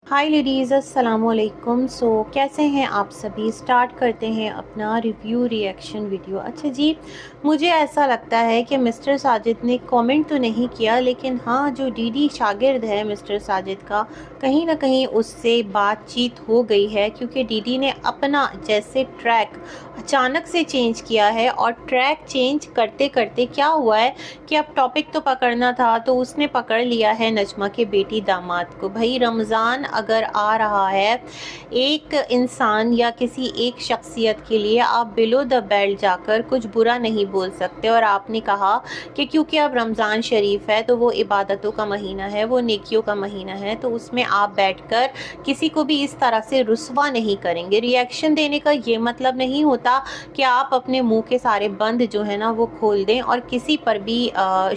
हाय ladies, अस्सलाम वालेकुम। कैसे हैं आप सभी। स्टार्ट करते हैं अपना रिव्यू रिएक्शन वीडियो। अच्छा जी, मुझे ऐसा लगता है कि मिस्टर साजिद ने कमेंट तो नहीं किया, लेकिन हाँ, जो डीडी शागिर्द है मिस्टर साजिद का, कहीं ना कहीं उससे बातचीत हो गई है, क्योंकि डीडी ने अपना जैसे ट्रैक अचानक से चेंज किया है। और ट्रैक चेंज करते करते क्या हुआ है कि अब टॉपिक तो पकड़ना था, तो उसने पकड़ लिया है नजमा के बेटी दामाद को। भाई, रमज़ान अगर आ रहा है, एक इंसान या किसी एक शख्सियत के लिए आप बिलो द बेल्ट जाकर कुछ बुरा नहीं बोल सकते। और आपने कहा कि क्योंकि अब रमज़ान शरीफ है तो वो इबादतों का महीना है, वो नेकियों का महीना है, तो उसमें आप बैठकर किसी को भी इस तरह से रुस्वा नहीं करेंगे। रिएक्शन देने का ये मतलब नहीं होता कि आप अपने मुंह के सारे बंद जो है ना वो खोल दें और किसी पर भी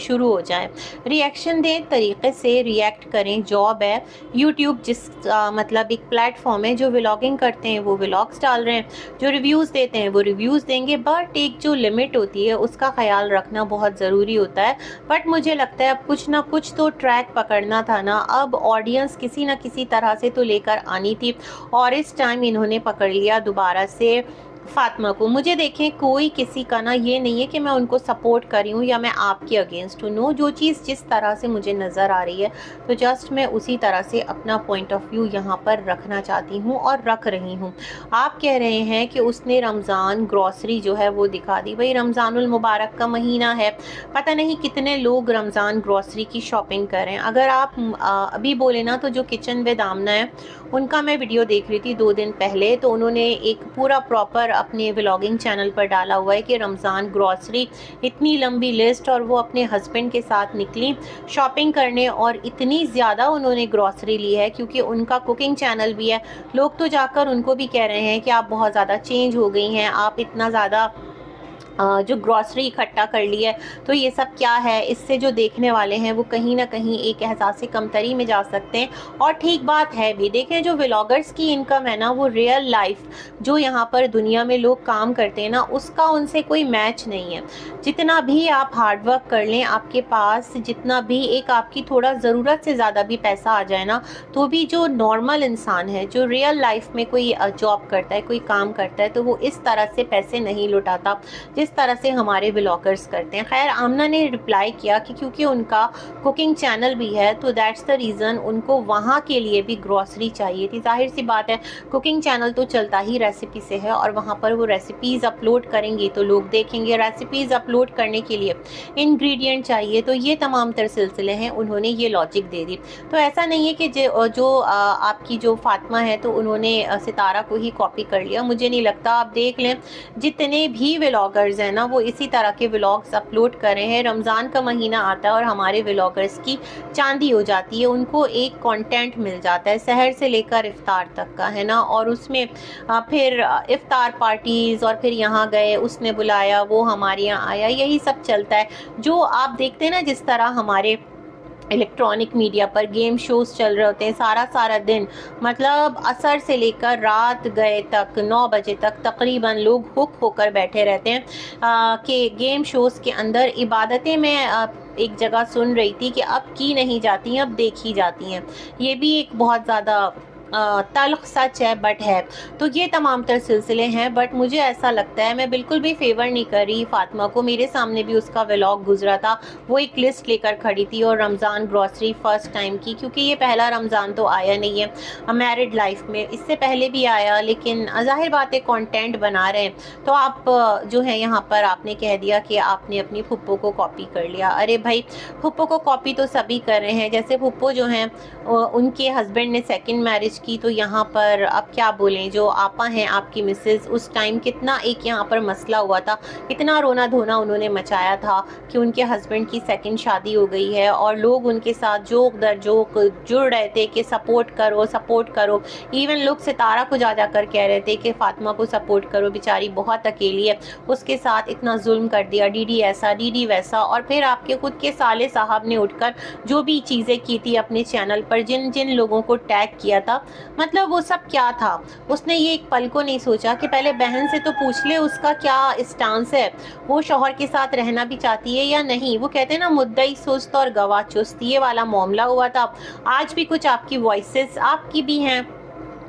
शुरू हो जाएं। रिएक्शन दें, तरीके से रिएक्ट करें। जॉब है, यूट्यूब मतलब एक प्लेटफॉर्म है। जो व्लॉगिंग करते हैं वो व्लॉग्स डाल रहे हैं, जो रिव्यूज़ देते हैं वो रिव्यूज़ देंगे, बट एक जो लिमिट होती है उसका ख्याल रखना बहुत ज़रूरी होता है। बट मुझे लगता है अब कुछ ना कुछ तो ट्रैक पकड़ना था ना। अब ऑडियंस किसी ना किसी तरह से तो लेकर आनी थी, और इस टाइम इन्होंने पकड़ लिया दोबारा से फातिमा को। मुझे देखें, कोई किसी का ना ये नहीं है कि मैं उनको सपोर्ट कर रही हूँ या मैं आपके अगेंस्ट हूँ। नो, जो चीज़ जिस तरह से मुझे नज़र आ रही है तो जस्ट मैं उसी तरह से अपना पॉइंट ऑफ व्यू यहाँ पर रखना चाहती हूँ और रख रही हूँ। आप कह रहे हैं कि उसने रमज़ान ग्रॉसरी जो है वो दिखा दी। भाई, रमज़ानुल मुबारक का महीना है, पता नहीं कितने लोग रमज़ान ग्रॉसरी की शॉपिंग करें। अगर आप अभी बोले ना, तो जो किचन विद आमना है उनका मैं वीडियो देख रही थी 2 दिन पहले, तो उन्होंने एक पूरा प्रॉपर अपने व्लॉगिंग चैनल पर डाला हुआ है कि रमज़ान ग्रॉसरी, इतनी लंबी लिस्ट। और वो अपने हस्बैंड के साथ निकली शॉपिंग करने, और इतनी ज़्यादा उन्होंने ग्रॉसरी ली है क्योंकि उनका कुकिंग चैनल भी है। लोग तो जाकर उनको भी कह रहे हैं कि आप बहुत ज़्यादा चेंज हो गई हैं, आप इतना ज़्यादा जो ग्रॉसरी इकट्ठा कर ली है, तो ये सब क्या है। इससे जो देखने वाले हैं वो कहीं ना कहीं एक एहसास कमतरी में जा सकते हैं। और ठीक बात है भी। देखें, जो व्लॉगर्स की इनकम है ना, वो रियल लाइफ जो यहाँ पर दुनिया में लोग काम करते हैं ना, उसका उनसे कोई मैच नहीं है। जितना भी आप हार्डवर्क कर लें, आपके पास जितना भी एक आपकी थोड़ा ज़रूरत से ज़्यादा भी पैसा आ जाए ना, तो भी जो नॉर्मल इंसान है, जो रियल लाइफ में कोई जॉब करता है, कोई काम करता है, तो वो इस तरह से पैसे नहीं लुटाता जिस तरह से हमारे व्लॉगर्स करते हैं। खैर, आमना ने रिप्लाई किया कि क्योंकि उनका कुकिंग चैनल भी है तो दैट्स द रीज़न उनको वहाँ के लिए भी ग्रॉसरी चाहिए थी। जाहिर सी बात है, कुकिंग चैनल तो चलता ही रेसिपी से है, और वहाँ पर वो रेसिपीज़ अपलोड करेंगी तो लोग देखेंगे। रेसिपीज़ अपलोड करने के लिए इंग्रेडिएंट चाहिए, तो ये तमाम तर सिलसिले हैं, उन्होंने ये लॉजिक दे दी। तो ऐसा नहीं है कि जो आपकी जो फातिमा है तो उन्होंने सितारा को ही कॉपी कर लिया। मुझे नहीं लगता। आप देख लें, जितने भी व्लॉगर्स हैं ना, वो इसी तरह के व्लॉग्स अपलोड कर रहे हैं। रमज़ान का महीना आता है और हमारे व्लॉगर्स की चांदी हो जाती है, उनको एक कंटेंट मिल जाता है सहर से लेकर इफ्तार तक का, है ना। और उसमें फिर इफ्तार पार्टीज़, और फिर यहाँ गए, उसने बुलाया, वो हमारे यहाँ आया, यही सब चलता है। जो आप देखते हैं ना, जिस तरह हमारे इलेक्ट्रॉनिक मीडिया पर गेम शोज़ चल रहे होते हैं सारा सारा दिन, मतलब असर से लेकर रात गए तक 9 बजे तक तकरीबन लोग हुक होकर बैठे रहते हैं कि गेम शोज़ के अंदर इबादतें मैं एक जगह सुन रही थी कि अब की नहीं जाती हैं, अब देखी जाती हैं। ये भी एक बहुत ज़्यादा तल्ख सच है, बट है। तो ये तमाम तर सिलसिले हैं। बट मुझे ऐसा लगता है, मैं बिल्कुल भी फेवर नहीं कर रही फातिमा को। मेरे सामने भी उसका व्लॉग गुजरा था, वो एक लिस्ट लेकर खड़ी थी, और रमज़ान ग्रॉसरी फर्स्ट टाइम की, क्योंकि ये पहला रमज़ान तो आया नहीं है मैरिड लाइफ में। इससे पहले भी आया, लेकिन ज़ाहिर बात है कंटेंट बना रहे हैं तो आप जो है यहाँ पर आपने कह दिया कि आपने अपनी फुप्पो को कॉपी कर लिया। अरे भाई, फुप्पो को कॉपी तो सभी कर रहे हैं। जैसे फुप्पो जो हैं, उनके हस्बैंड ने सेकंड मैरिज की, तो यहाँ पर अब क्या बोलें, जो आपा हैं आपकी मिसेस, उस टाइम कितना एक यहाँ पर मसला हुआ था, कितना रोना धोना उन्होंने मचाया था कि उनके हस्बैंड की सेकंड शादी हो गई है, और लोग उनके साथ जोक दर जोक जुड़ रहे थे कि सपोर्ट करो सपोर्ट करो। इवन लोग सितारा को जा जाकर कह रहे थे कि फातिमा को सपोर्ट करो, बेचारी बहुत अकेली है, उसके साथ इतना जुल्म कर दिया, डीडी ऐसा डीडी वैसा। और फिर आपके खुद के साले साहब ने उठकर जो भी चीज़ें की थी अपने चैनल पर, जिन जिन लोगों को टैग किया था, मतलब वो सब क्या था? उसने ये एक पल को नहीं सोचा कि पहले बहन से तो पूछ ले उसका क्या स्टांस है, वो शौहर के साथ रहना भी चाहती है या नहीं। वो कहते हैं ना, मुद्दई सुस्त और गवाह चुस्त, ये वाला मामला हुआ था। आज भी कुछ आपकी वॉइसेस आपकी भी हैं,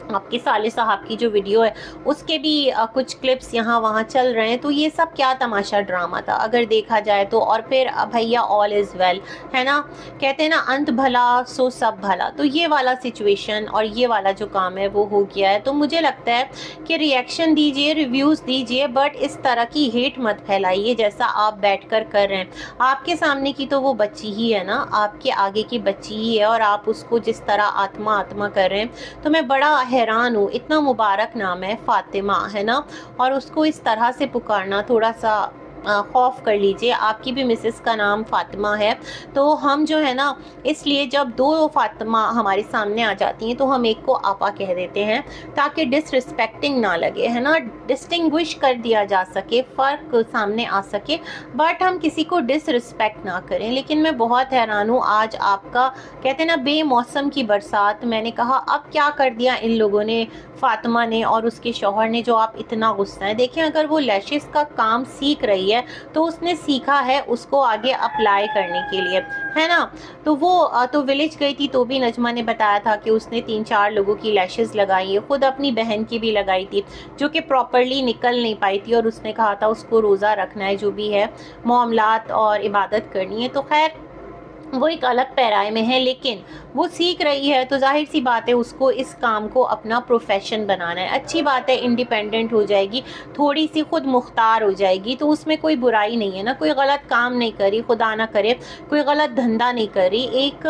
आपके साले साहब की जो वीडियो है उसके भी कुछ क्लिप्स यहाँ वहाँ चल रहे हैं। तो ये सब क्या तमाशा ड्रामा था अगर देखा जाए तो। और फिर भैया ऑल इज़ वेल, है ना, कहते हैं ना अंत भला सो सब भला। तो ये वाला सिचुएशन और ये वाला जो काम है वो हो गया है। तो मुझे लगता है कि रिएक्शन दीजिए, रिव्यूज़ दीजिए, बट इस तरह की हेट मत फैलाइए जैसा आप बैठकर कर रहे हैं। आपके सामने की तो वो बच्ची ही है ना, आपके आगे की बच्ची ही है, और आप उसको जिस तरह आत्मा आत्मा कर रहे हैं तो मैं बड़ा हैरान हूँ। इतना मुबारक नाम है फातिमा, है ना, और उसको इस तरह से पुकारना थोड़ा सा खौफ कर लीजिए। आपकी भी मिसेस का नाम फातिमा है, तो हम जो है ना, इसलिए जब दो फातिमा हमारे सामने आ जाती हैं तो हम एक को आपा कह देते हैं ताकि डिसरिस्पेक्टिंग ना लगे, है ना, डिस्टिंग्विश कर दिया जा सके, फ़र्क सामने आ सके, बट हम किसी को डिसरिस्पेक्ट ना करें। लेकिन मैं बहुत हैरान हूँ आज आपका, कहते हैं ना बेमौसम की बरसात, मैंने कहा अब क्या कर दिया इन लोगों ने, फातिमा ने और उसके शौहर ने, जो आप इतना गुस्सा है। देखिए अगर वो लैशेस का काम सीख रही है तो उसने सीखा है उसको आगे अप्लाई करने के लिए, है ना। तो वो तो विलेज गई थी तो भी नजमा ने बताया था कि उसने 3-4 लोगों की लैशेस लगाई है, खुद अपनी बहन की भी लगाई थी जो कि प्रॉपरली निकल नहीं पाई थी, और उसने कहा था उसको रोज़ा रखना है, जो भी है मामलात और इबादत करनी है। तो खैर वो एक अलग पैराए में है, लेकिन वो सीख रही है तो जाहिर सी बात है उसको इस काम को अपना प्रोफेशन बनाना है। अच्छी बात है, इंडिपेंडेंट हो जाएगी, थोड़ी सी खुद मुख्तार हो जाएगी, तो उसमें कोई बुराई नहीं है ना। कोई गलत काम नहीं करी, खुदा ना करे कोई गलत धंधा नहीं करी, एक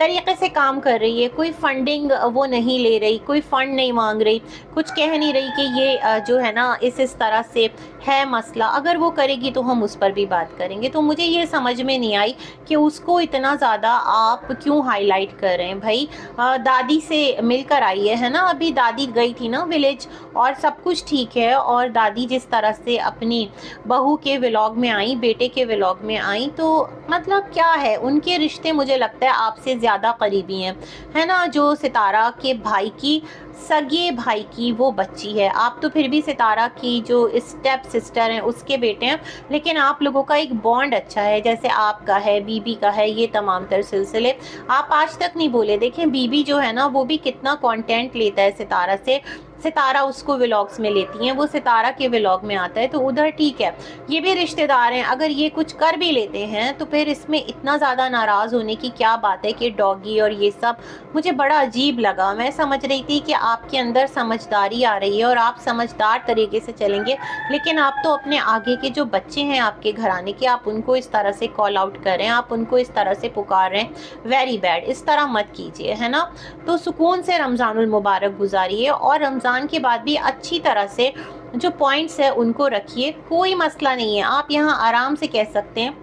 तरीके से काम कर रही है, कोई फंडिंग वो नहीं ले रही, कोई फ़ंड नहीं मांग रही, कुछ कह नहीं रही कि ये जो है ना इस तरह से है मसला। अगर वो करेगी तो हम उस पर भी बात करेंगे। तो मुझे ये समझ में नहीं आई कि उसको इतना ज़्यादा आप क्यों हाईलाइट कर रहे हैं भाई। दादी से मिलकर आई है ना, अभी दादी गई थी ना विलेज, और सब कुछ ठीक है। और दादी जिस तरह से अपनी बहू के व्लॉग में आई, बेटे के व्लॉग में आई, तो मतलब क्या है, उनके रिश्ते मुझे लगता है आपसे ज़्यादा करीबी हैं, है ना। जो सितारा के भाई की, सगे भाई की वो बच्ची है, आप तो फिर भी सितारा की जो स्टेप सिस्टर हैं उसके बेटे हैं, लेकिन आप लोगों का एक बॉन्ड अच्छा है, जैसे आपका है, बीबी का है, ये तमाम तर सिलसिले आप आज तक नहीं बोले। देखें बीबी जो है ना वो भी कितना कंटेंट लेता है सितारा से, सितारा उसको व्लॉग्स में लेती हैं, वो सितारा के व्लॉग में आता है, तो उधर ठीक है, ये भी रिश्तेदार हैं। अगर ये कुछ कर भी लेते हैं तो फिर इसमें इतना ज़्यादा नाराज़ होने की क्या बात है कि डॉगी और ये सब, मुझे बड़ा अजीब लगा। मैं समझ रही थी कि आपके अंदर समझदारी आ रही है और आप समझदार तरीके से चलेंगे, लेकिन आप तो अपने आगे के जो बच्चे हैं आपके घराने के, आप उनको इस तरह से कॉल आउट कर रहे हैं, आप उनको इस तरह से पुकार रहे हैं। वेरी बैड, इस तरह मत कीजिए, है ना। तो सुकून से रमज़ानुल मुबारक गुजारिए, और रमज़ान के बाद भी अच्छी तरह से जो पॉइंट्स है उनको रखिए, कोई मसला नहीं है। आप यहाँ आराम से कह सकते हैं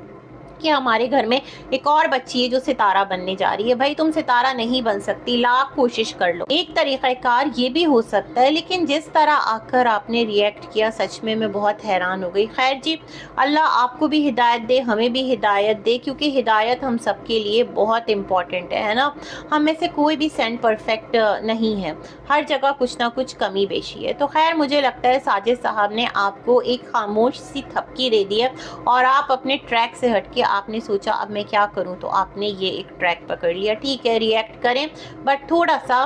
कि हमारे घर में एक और बच्ची है जो सितारा बनने जा रही है। भाई तुम सितारा नहीं बन सकती, लाख कोशिश कर लो। एक तरीक़ाकार ये भी हो सकता है, लेकिन जिस तरह आकर आपने रिएक्ट किया, सच में मैं बहुत हैरान हो गई। खैर जी, अल्लाह आपको भी हिदायत दे, हमें भी हिदायत दे, क्योंकि हिदायत हम सब के लिए बहुत इम्पॉर्टेंट है ना। हम में से कोई भी सेंट परफेक्ट नहीं है, हर जगह कुछ ना कुछ कमी बेशी है। तो खैर मुझे लगता है साजिद साहब ने आपको एक खामोश सी थपकी दे दी है, और आप अपने ट्रैक से हटके आपने सोचा अब मैं क्या करूं, तो आपने ये एक ट्रैक पकड़ लिया। ठीक है, रिएक्ट करें, बट थोड़ा सा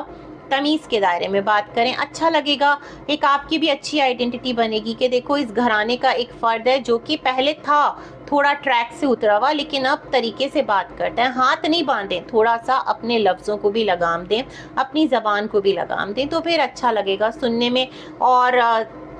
तमीज़ के दायरे में बात करें, अच्छा लगेगा। एक आपकी भी अच्छी आइडेंटिटी बनेगी कि देखो इस घराने का एक फ़र्द है जो कि पहले था थोड़ा ट्रैक से उतरा हुआ, लेकिन अब तरीके से बात करता है। हाथ नहीं बांधें, थोड़ा सा अपने लफ्ज़ों को भी लगाम दें, अपनी ज़बान को भी लगाम दें, तो फिर अच्छा लगेगा सुनने में, और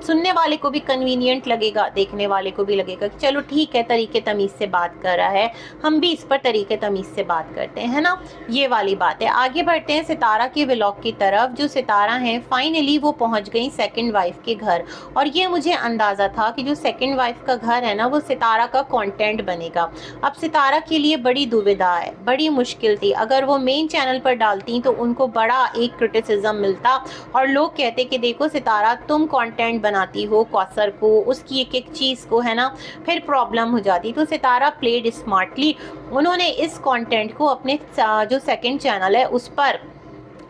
सुनने वाले को भी कन्वीनियंट लगेगा, देखने वाले को भी लगेगा कि चलो ठीक है, तरीके तमीज़ से बात कर रहा है, हम भी इस पर तरीके तमीज़ से बात करते हैं, है ना। ये वाली बात है। आगे बढ़ते हैं सितारा के व्लॉग की तरफ। जो सितारा हैं फाइनली वो पहुंच गई सेकंड वाइफ के घर, और ये मुझे अंदाज़ा था कि जो सेकंड वाइफ का घर है ना वो सितारा का कंटेंट बनेगा। अब सितारा के लिए बड़ी दुविधा है, बड़ी मुश्किल थी। अगर वो मेन चैनल पर डालती तो उनको बड़ा एक क्रिटिसिज्म मिलता, और लोग कहते कि देखो सितारा तुम कंटेंट बनाती हो कौसर को, उसकी एक एक चीज़ को, है ना, फिर प्रॉब्लम हो जाती। तो सितारा प्लेड स्मार्टली, उन्होंने इस कंटेंट को अपने जो सेकंड चैनल है उस पर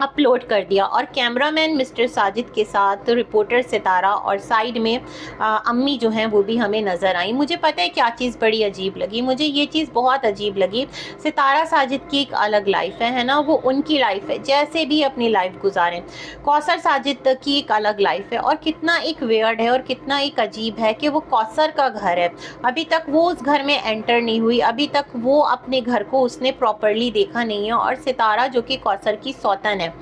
अपलोड कर दिया और कैमरामैन मिस्टर साजिद के साथ रिपोर्टर सितारा और साइड में अम्मी जो हैं वो भी हमें नज़र आई। मुझे पता है क्या चीज़ बड़ी अजीब लगी, मुझे ये चीज़ बहुत अजीब लगी। सितारा साजिद की एक अलग लाइफ है ना, वो उनकी लाइफ है, जैसे भी अपनी लाइफ गुजारें। कौसर साजिद की एक अलग लाइफ है और कितना एक वियर्ड है और कितना एक अजीब है कि वो कौसर का घर है, अभी तक वो उस घर में एंटर नहीं हुई, अभी तक वो अपने घर को उसने प्रॉपरली देखा नहीं है। और सितारा जो कि कौसर की सौतन है,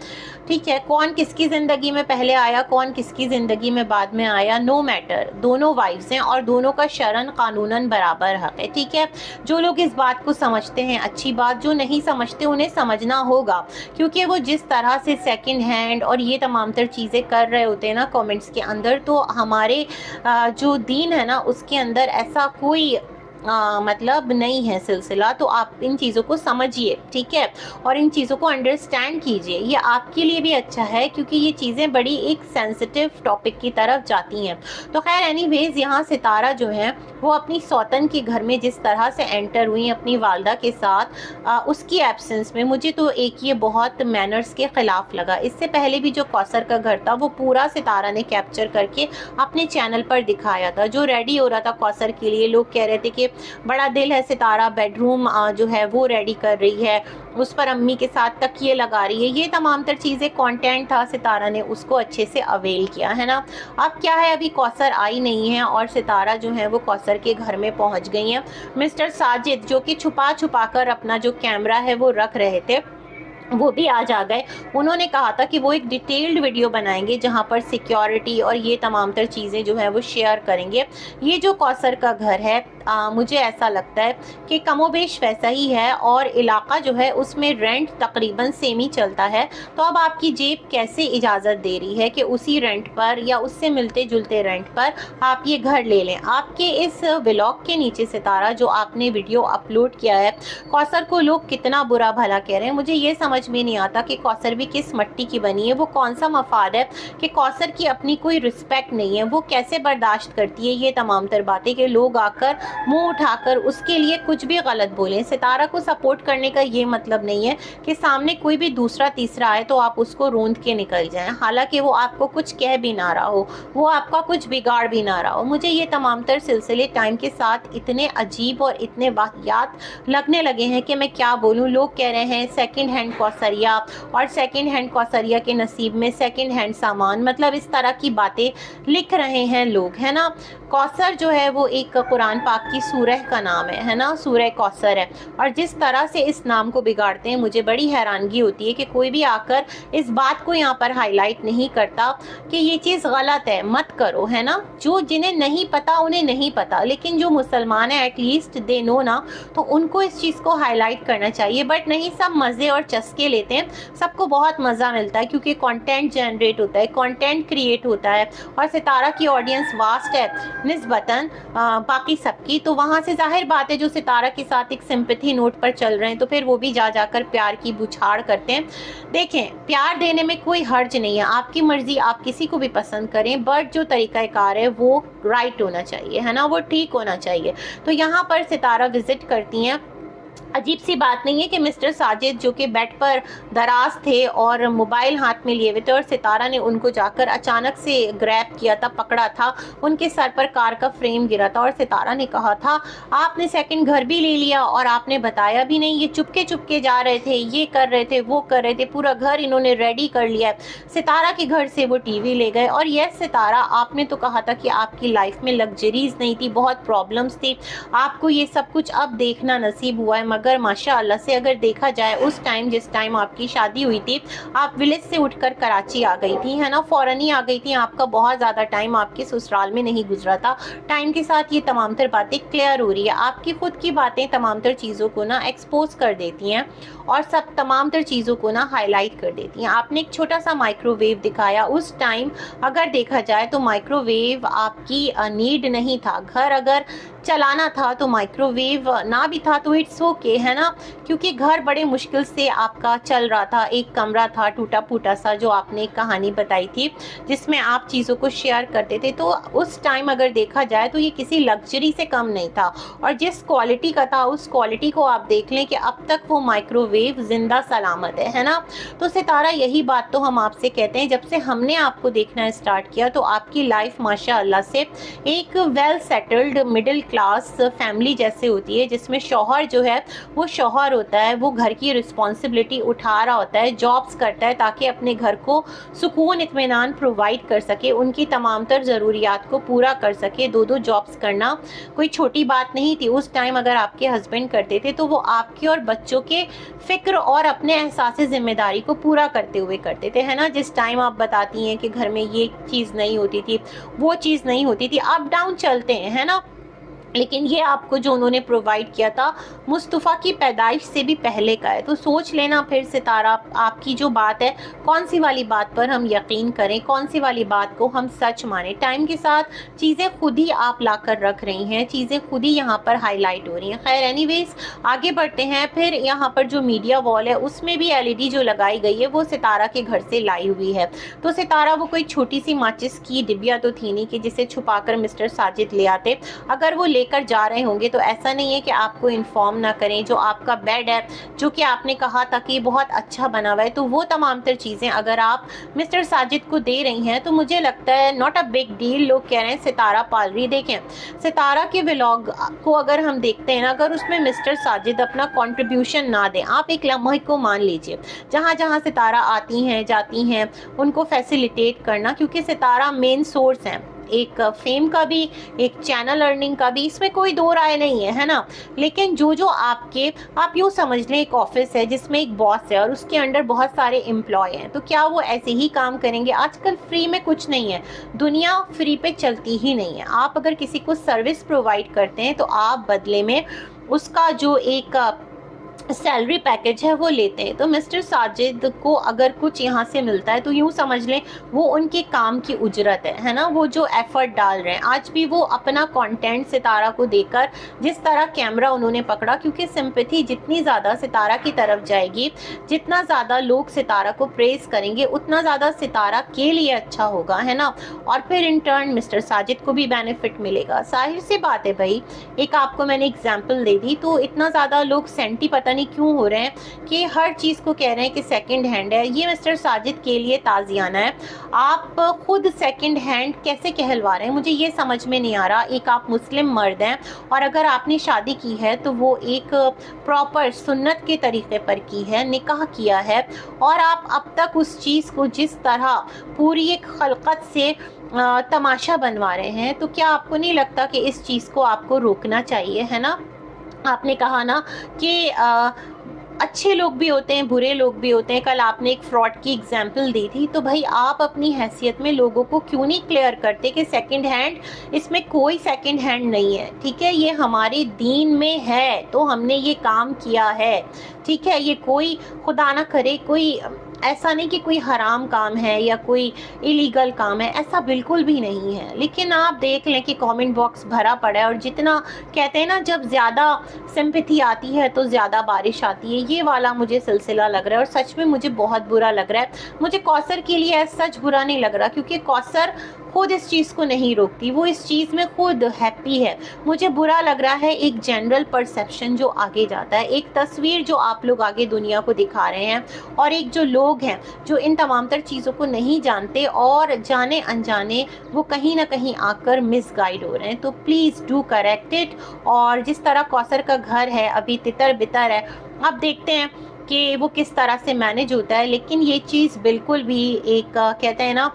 ठीक है, कौन किसकी ज़िंदगी में पहले आया, कौन किसकी ज़िंदगी में बाद में आया, नो मैटर, दोनों वाइफ्स हैं और दोनों का शरन कानूनन बराबर हक है, ठीक है। जो लोग इस बात को समझते हैं अच्छी बात, जो नहीं समझते उन्हें समझना होगा, क्योंकि वो जिस तरह से सेकंड हैंड और ये तमाम तर चीज़ें कर रहे होते हैं ना कमेंट्स के अंदर, तो हमारे जो दीन है ना उसके अंदर ऐसा कोई मतलब नहीं है सिलसिला। तो आप इन चीज़ों को समझिए, ठीक है, और इन चीज़ों को अंडरस्टैंड कीजिए, ये आपके लिए भी अच्छा है क्योंकि ये चीज़ें बड़ी एक सेंसिटिव टॉपिक की तरफ जाती हैं। तो खैर एनीवेज, यहाँ सितारा जो है वो अपनी सौतन के घर में जिस तरह से एंटर हुई अपनी वालदा के साथ, उसकी एब्सेंस में, मुझे तो एक ये बहुत मैनर्स के ख़िलाफ़ लगा। इससे पहले भी जो कौसर का घर था वो पूरा सितारा ने कैप्चर करके अपने चैनल पर दिखाया था, जो रेडी हो रहा था कौसर के लिए। लोग कह रहे थे कि बड़ा दिल है, सितारा बेडरूम जो है वो रेडी कर रही है, उस पर अम्मी के साथ तकिए लगा रही है, ये तमाम तर चीज़ें कंटेंट था, सितारा ने उसको अच्छे से अवेल किया है ना। अब क्या है, अभी कौसर आई नहीं है और सितारा जो है वो कौसर के घर में पहुंच गई हैं। मिस्टर साजिद जो कि छुपा छुपा कर अपना जो कैमरा है वो रख रहे थे, वो भी आज आ गए। उन्होंने कहा था कि वो एक डिटेल्ड वीडियो बनाएंगे जहां पर सिक्योरिटी और ये तमाम तर चीज़ें जो है वो शेयर करेंगे। ये जो कौसर का घर है, मुझे ऐसा लगता है कि कमोबेश वैसा ही है और इलाका जो है उसमें रेंट तकरीबन सेम ही चलता है। तो अब आपकी जेब कैसे इजाज़त दे रही है कि उसी रेंट पर या उससे मिलते जुलते रेंट पर आप ये घर ले लें। आपके इस व्लॉग के नीचे सितारा जो आपने वीडियो अपलोड किया है, कौसर को लोग कितना बुरा भला कह रहे हैं, मुझे ये समझ में नहीं आता कि कौसर भी किस मट्टी की बनी है, वो कौन सा मफाद है कि कौसर की अपनी कोई रिस्पेक्ट नहीं है, वो कैसे बर्दाश्त करती है ये तमाम तर बातें कि लोग आकर मुंह उठाकर उसके लिए कुछ भी गलत बोलें। सितारा को सपोर्ट करने का ये मतलब नहीं है कि सामने कोई भी दूसरा तीसरा आए तो आप उसको रोंद के निकल जाएं, हालांकि वो आपको कुछ कह भी ना रहा हो, वो आपका कुछ बिगाड़ भी ना रहा हो। मुझे ये तमाम तर सिलसिले टाइम के साथ इतने अजीब और इतने वाहियात लगने लगे हैं कि मैं क्या बोलूँ। लोग कह रहे हैं सेकेंड हैंड कौसरिया और सेकेंड हैंड कौसरिया के नसीब में सेकेंड हैंड सामान, मतलब इस तरह की बातें लिख रहे हैं लोग, है ना। कौसर जो है वो एक कुरान पाक की सूरह का नाम है ना, सूरह कौसर है। और जिस तरह से इस नाम को बिगाड़ते हैं, मुझे बड़ी हैरानगी होती है कि कोई भी आकर इस बात को यहाँ पर हाईलाइट नहीं करता कि ये चीज़ गलत है, मत करो, है ना। जो जिन्हें नहीं पता उन्हें नहीं पता, लेकिन जो मुसलमान है एटलीस्ट दे नो ना, तो उनको इस चीज़ को हाईलाइट करना चाहिए। बट नहीं, सब मज़े और चस्के लेते हैं, सबको बहुत मज़ा मिलता है क्योंकि कंटेंट जनरेट होता है, कंटेंट क्रिएट होता है और सितारा की ऑडियंस वास्ट है निस्बतन बाकी सबकी। तो वहाँ से जाहिर बात है जो सितारा के साथ एक सिंपैथी नोट पर चल रहे हैं तो फिर वो भी जाकर प्यार की बुछाड़ करते हैं। देखें, प्यार देने में कोई हर्ज नहीं है, आपकी मर्जी, आप किसी को भी पसंद करें, बट जो तरीक़ाकार है वो राइट होना चाहिए, है ना, वो ठीक होना चाहिए। तो यहाँ पर सितारा विजिट करती हैं। अजीब सी बात नहीं है कि मिस्टर साजिद जो कि बेड पर दराज थे और मोबाइल हाथ में लिए हुए थे और सितारा ने उनको जाकर अचानक से ग्रैब किया था, पकड़ा था, उनके सर पर कार का फ्रेम गिरा था और सितारा ने कहा था आपने सेकंड घर भी ले लिया और आपने बताया भी नहीं, ये चुपके चुपके जा रहे थे, ये कर रहे थे, वो कर रहे थे, पूरा घर इन्होंने रेडी कर लिया। सितारा के घर से वो टीवी ले गए। और यस सितारा, आपने तो कहा था कि आपकी लाइफ में लग्जरीज नहीं थी, बहुत प्रॉब्लम्स थी, आपको ये सब कुछ अब देखना नसीब हुआ है, मगर माशाअल्लाह से अगर देखा जाए उस टाइम जिस टाइम आपकी शादी हुई थी, आप विलेज से उठकर कराची आ गई थी, है ना, फ़ौरन ही आ गई थी, आपका बहुत ज़्यादा टाइम आपके ससुराल में नहीं गुजरा था। टाइम के साथ ये तमाम तर बातें क्लियर हो रही है, आपकी खुद की बातें तमाम तर चीज़ों को ना एक्सपोज कर देती हैं और सब तमाम तर चीज़ों को ना हाईलाइट कर देती हैं। आपने एक छोटा सा माइक्रोवेव दिखाया, उस टाइम अगर देखा जाए तो माइक्रोवेव आपकी नीड नहीं था। घर अगर चलाना था तो माइक्रोवेव, ना भी था तो इट्स ओके, है ना, क्योंकि घर बड़े मुश्किल से आपका चल रहा था। एक कमरा था टूटा फूटा सा, जो आपने एक कहानी बताई थी जिसमें आप चीज़ों को शेयर करते थे, तो उस टाइम अगर देखा जाए तो ये किसी लग्जरी से कम नहीं था। और जिस क्वालिटी का था उस क्वालिटी को आप देख लें कि अब तक वो माइक्रोवेव जिंदा सलामत है ना। तो सितारा, यही बात तो हम आपसे कहते हैं, जब से हमने आपको देखना स्टार्ट किया तो आपकी लाइफ माशाअल्लाह से एक well settled middle class family जैसे होती है, जिसमें शौहर जो है वो शौहर होता है, वो घर की रिस्पॉन्सिबिलिटी उठा रहा होता है, जॉब्स करता है ताकि अपने घर को सुकून इत्मीनान प्रोवाइड कर सके, उनकी तमाम तर ज़रूरियात को पूरा कर सके। दो दो जॉब्स करना कोई छोटी बात नहीं थी उस टाइम। अगर आपके हस्बैंड करते थे तो वो आपके और बच्चों के फ़िक्र और अपने एहसास ज़िम्मेदारी को पूरा करते हुए करते थे, है ना। जिस टाइम आप बताती हैं कि घर में ये चीज़ नहीं होती थी, वो चीज़ नहीं होती थी, अप डाउन चलते हैं, है ना, लेकिन ये आपको जो उन्होंने प्रोवाइड किया था मुस्तफ़ा की पैदाइश से भी पहले का है। तो सोच लेना फिर सितारा, आपकी जो बात है कौन सी वाली बात पर हम यकीन करें, कौन सी वाली बात को हम सच माने। टाइम के साथ चीज़ें खुद ही आप लाकर रख रही हैं, चीज़ें खुद ही यहाँ पर हाईलाइट हो रही हैं। खैर एनीवेज, आगे बढ़ते हैं। फिर यहाँ पर जो मीडिया वॉल है उसमें भी LED जो लगाई गई है वो सितारा के घर से लाई हुई है। तो सितारा, वो कोई छोटी सी माचिस की डिबिया तो थी नहीं कि जिसे छुपाकर मिस्टर साजिद ले आते। अगर वो लेकर जा रहे होंगे तो ऐसा नहीं है कि आपको इन्फॉर्म ना करें। जो आपका बेड है, जो कि आपने कहा था कि बहुत अच्छा बना हुआ है, तो वो तमाम तर चीज़ें अगर आप मिस्टर साजिद को दे रही हैं तो मुझे लगता है नॉट अ बिग डील। लोग कह रहे हैं सितारा पाल रही। देखें, सितारा के व्लॉग को अगर हम देखते हैं ना, अगर उसमें मिस्टर साजिद अपना कॉन्ट्रीब्यूशन ना दें, आप एक लम्हे को मान लीजिए, जहाँ जहाँ सितारा आती हैं जाती हैं उनको फैसिलिटेट करना, क्योंकि सितारा मेन सोर्स हैं एक फेम का भी, एक चैनल अर्निंग का भी, इसमें कोई दो राय नहीं है, है ना। लेकिन जो जो आप यूँ समझ लें एक ऑफिस है जिसमें एक बॉस है और उसके अंडर बहुत सारे एम्प्लॉय हैं, तो क्या वो ऐसे ही काम करेंगे? आजकल फ्री में कुछ नहीं है, दुनिया फ्री पे चलती ही नहीं है। आप अगर किसी को सर्विस प्रोवाइड करते हैं तो आप बदले में उसका जो एक सैलरी पैकेज है वो लेते हैं। तो मिस्टर साजिद को अगर कुछ यहाँ से मिलता है तो यूँ समझ लें वो उनके काम की उजरत है ना। वो जो एफर्ट डाल रहे हैं, आज भी वो अपना कंटेंट सितारा को देकर जिस तरह कैमरा उन्होंने पकड़ा, क्योंकि सिंपैथी जितनी ज़्यादा सितारा की तरफ जाएगी, जितना ज़्यादा लोग सितारा को प्रेज़ करेंगे, उतना ज़्यादा सितारा के लिए अच्छा होगा, है ना। और फिर इन टर्न मिस्टर साजिद को भी बेनिफिट मिलेगा। जाहिर सी बात है भाई, एक आपको मैंने एग्जाम्पल दे दी, तो इतना ज़्यादा लोग सेंटी पता नहीं क्यों हो रहे हैं कि हर चीज़ को कह रहे हैं कि सेकंड हैंड है। ये मिस्टर साजिद के लिए ताज़ियाना है। आप खुद सेकंड हैंड कैसे कहलवा रहे हैं, मुझे ये समझ में नहीं आ रहा। एक आप मुस्लिम मर्द हैं और अगर आपने शादी की है तो वो एक प्रॉपर सुन्नत के तरीके पर की है, निकाह किया है, और आप अब तक उस चीज़ को जिस तरह पूरी एक खलकत से तमाशा बनवा रहे हैं, तो क्या आपको नहीं लगता कि इस चीज़ को आपको रोकना चाहिए, है ना। आपने कहा ना कि अच्छे लोग भी होते हैं, बुरे लोग भी होते हैं। कल आपने एक फ्रॉड की एग्जाम्पल दी थी, तो भाई आप अपनी हैसियत में लोगों को क्यों नहीं क्लियर करते कि सेकंड हैंड, इसमें कोई सेकंड हैंड नहीं है, ठीक है। ये हमारे दीन में है तो हमने ये काम किया है, ठीक है। ये कोई खुदा ना करे कोई ऐसा नहीं कि कोई हराम काम है या कोई इलीगल काम है, ऐसा बिल्कुल भी नहीं है। लेकिन आप देख लें कि कमेंट बॉक्स भरा पड़ा है, और जितना कहते हैं ना, जब ज़्यादा सिंपैथी आती है तो ज़्यादा बारिश आती है, ये वाला मुझे सिलसिला लग रहा है। और सच में मुझे बहुत बुरा लग रहा है। मुझे कौसर के लिए सच बुरा नहीं लग रहा, क्योंकि कौसर खुद इस चीज़ को नहीं रोकती, वो इस चीज़ में खुद हैप्पी है। मुझे बुरा लग रहा है एक जनरल परसेप्शन जो आगे जाता है, एक तस्वीर जो आप लोग आगे दुनिया को दिखा रहे हैं, और एक जो लोग हैं जो इन तमाम तर चीज़ों को नहीं जानते और जाने अनजाने वो कहीं ना कहीं आकर मिसगाइड हो रहे हैं। तो प्लीज़ डू करेक्ट इट। और जिस तरह कौसर का घर है अभी तितर बितर है, अब देखते हैं कि वो किस तरह से मैनेज होता है। लेकिन ये चीज़ बिल्कुल भी एक कहते हैं ना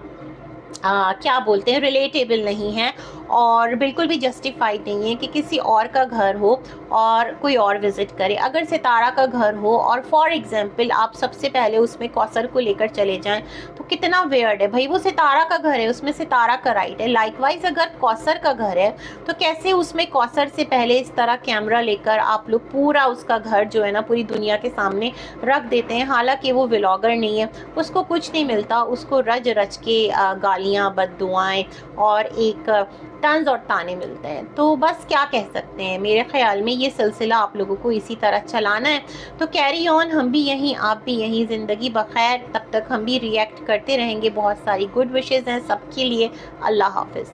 क्या बोलते हैं, रिलेटेबल नहीं है, और बिल्कुल भी जस्टिफाइड नहीं है कि किसी और का घर हो और कोई और विज़िट करे। अगर सितारा का घर हो और फॉर एग्जांपल आप सबसे पहले उसमें कौसर को लेकर चले जाएं, तो कितना वियर्ड है भाई। वो सितारा का घर है, उसमें सितारा का राइट है। लाइकवाइज अगर कौसर का घर है तो कैसे उसमें कौसर से पहले इस तरह कैमरा लेकर आप लोग पूरा उसका घर जो है ना पूरी दुनिया के सामने रख देते हैं। हालांकि वो व्लॉगर नहीं है, उसको कुछ नहीं मिलता, उसको रज रच के गालियाँ, बद्दुआएं और एक तंज और ताने मिलते हैं। तो बस क्या कह सकते हैं, मेरे ख्याल में ये सिलसिला आप लोगों को इसी तरह चलाना है। तो कैरी ऑन, हम भी यहीं आप भी यहीं, ज़िंदगी बखैर, तब तक हम भी रिएक्ट करते रहेंगे। बहुत सारी गुड विशेज़ हैं सबके लिए। अल्लाह हाफ़िज़।